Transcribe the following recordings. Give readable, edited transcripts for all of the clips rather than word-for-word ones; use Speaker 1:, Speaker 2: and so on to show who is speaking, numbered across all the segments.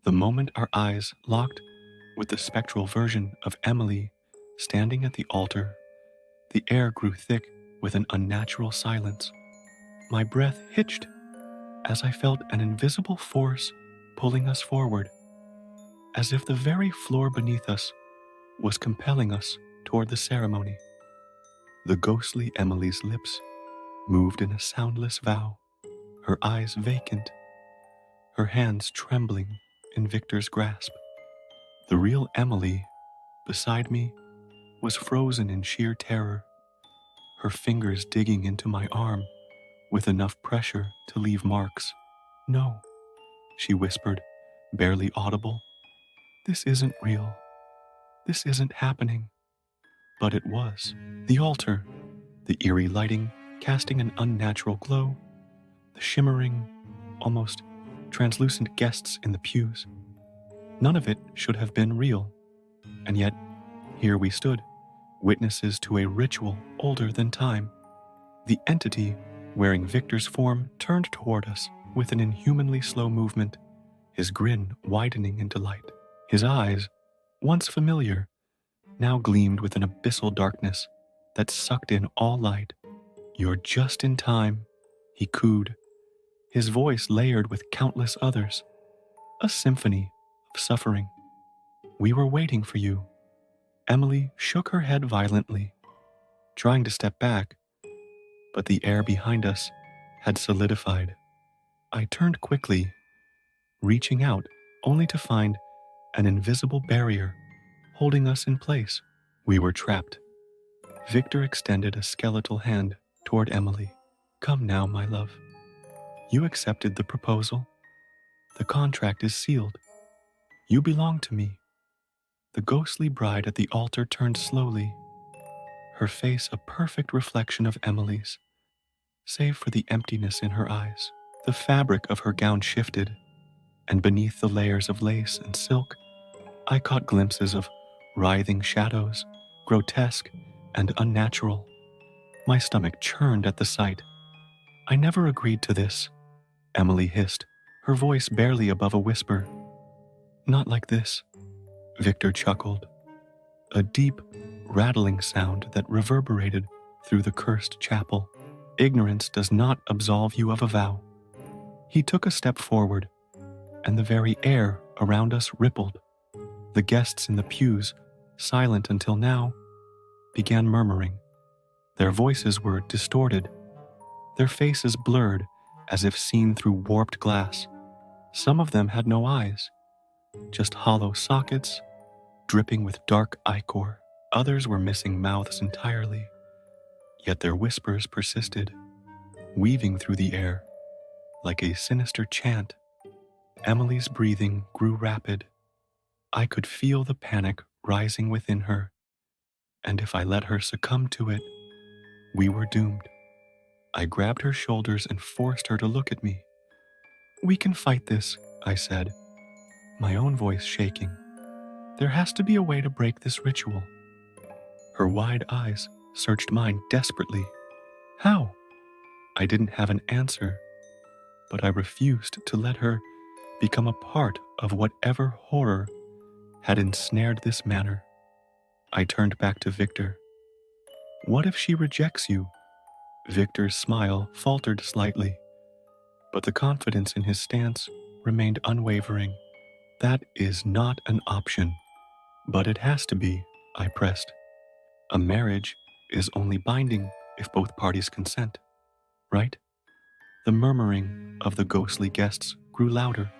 Speaker 1: The moment our eyes locked with the spectral version of Emily standing at the altar, the air grew thick with an unnatural silence. My breath hitched as I felt an invisible force pulling us forward, as if the very floor beneath us was compelling us toward the ceremony. The ghostly Emily's lips moved in a soundless vow, her eyes vacant, her hands trembling in Victor's grasp. The real Emily, beside me, was frozen in sheer terror, her fingers digging into my arm with enough pressure to leave marks. "No," she whispered, barely audible. "This isn't real. This isn't happening." But it was. The altar, the eerie lighting casting an unnatural glow, the shimmering, almost translucent guests in the pews. None of it should have been real. And yet, here we stood, witnesses to a ritual older than time. The entity wearing Victor's form turned toward us with an inhumanly slow movement, his grin widening into light. His eyes, once familiar, now gleamed with an abyssal darkness that sucked in all light. "You're just in time," he cooed, his voice layered with countless others, a symphony of suffering. "We were waiting for you." Emily shook her head violently, trying to step back, but the air behind us had solidified. I turned quickly, reaching out only to find an invisible barrier holding us in place. We were trapped. Victor extended a skeletal hand toward Emily. "Come now, my love. You accepted the proposal. The contract is sealed. You belong to me." The ghostly bride at the altar turned slowly, her face a perfect reflection of Emily's, save for the emptiness in her eyes. The fabric of her gown shifted, and beneath the layers of lace and silk, I caught glimpses of writhing shadows, grotesque and unnatural. My stomach churned at the sight. "I never agreed to this," Emily hissed, her voice barely above a whisper. "Not like this," Victor chuckled, a deep, rattling sound that reverberated through the cursed chapel. "Ignorance does not absolve you of a vow." He took a step forward, and the very air around us rippled. The guests in the pews, silent until now, began murmuring. Their voices were distorted, their faces blurred as if seen through warped glass. Some of them had no eyes, just hollow sockets dripping with dark ichor. Others were missing mouths entirely, yet their whispers persisted, weaving through the air like a sinister chant. Emily's breathing grew rapid. I could feel the panic rising within her, and if I let her succumb to it, we were doomed. I grabbed her shoulders and forced her to look at me. "We can fight this," I said, my own voice shaking. "There has to be a way to break this ritual." Her wide eyes searched mine desperately. "How?" I didn't have an answer, but I refused to let her become a part of whatever horror had ensnared this manor. I turned back to Victor. "What if she rejects you?" Victor's smile faltered slightly, but the confidence in his stance remained unwavering. "That is not an option." "But it has to be," I pressed. "A marriage is only binding if both parties consent, right?" The murmuring of the ghostly guests grew louder,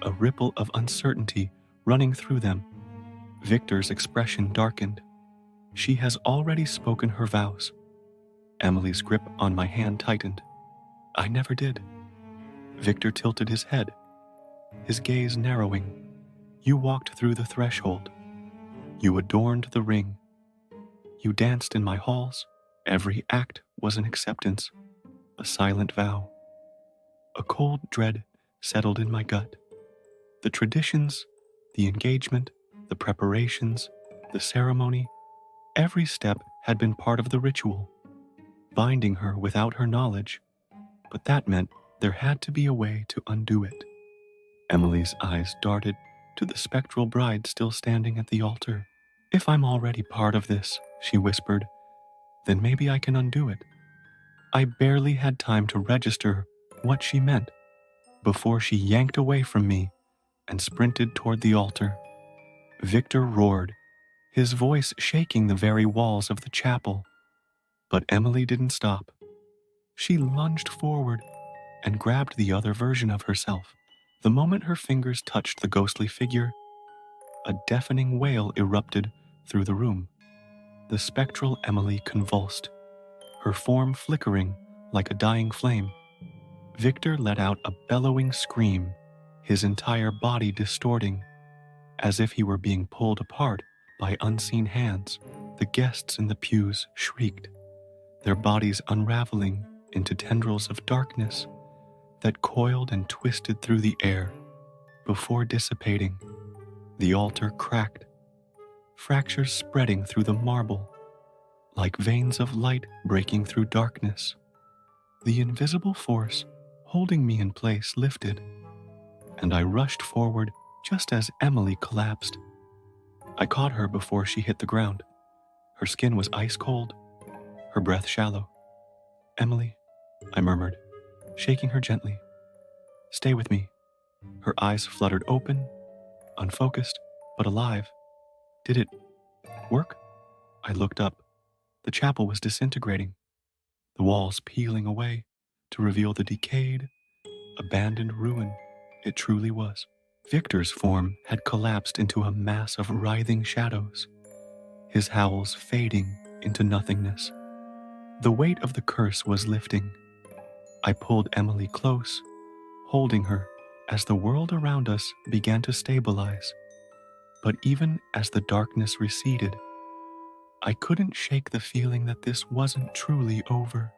Speaker 1: a ripple of uncertainty running through them. Victor's expression darkened. "She has already spoken her vows." Emily's grip on my hand tightened. "I never did." Victor tilted his head, his gaze narrowing. "You walked through the threshold. You adorned the ring. You danced in my halls. Every act was an acceptance, a silent vow." A cold dread settled in my gut. The traditions, the engagement, the preparations, the ceremony, every step had been part of the ritual, binding her without her knowledge, but that meant there had to be a way to undo it. Emily's eyes darted to the spectral bride still standing at the altar. "If I'm already part of this," she whispered, "then maybe I can undo it." I barely had time to register what she meant before she yanked away from me and sprinted toward the altar. Victor roared, his voice shaking the very walls of the chapel. But Emily didn't stop. She lunged forward and grabbed the other version of herself. The moment her fingers touched the ghostly figure, a deafening wail erupted through the room. The spectral Emily convulsed, her form flickering like a dying flame. Victor let out a bellowing scream, his entire body distorting, as if he were being pulled apart by unseen hands. The guests in the pews shrieked, their bodies unraveling into tendrils of darkness that coiled and twisted through the air before dissipating. The altar cracked, fractures spreading through the marble like veins of light breaking through darkness. The invisible force holding me in place lifted, and I rushed forward just as Emily collapsed. I caught her before she hit the ground. Her skin was ice cold, her breath shallow. "Emily," I murmured, shaking her gently. "Stay with me." Her eyes fluttered open, unfocused, but alive. "Did it work?" I looked up. The chapel was disintegrating, the walls peeling away to reveal the decayed, abandoned ruin it truly was. Victor's form had collapsed into a mass of writhing shadows, his howls fading into nothingness. The weight of the curse was lifting. I pulled Emily close, holding her as the world around us began to stabilize. But even as the darkness receded, I couldn't shake the feeling that this wasn't truly over.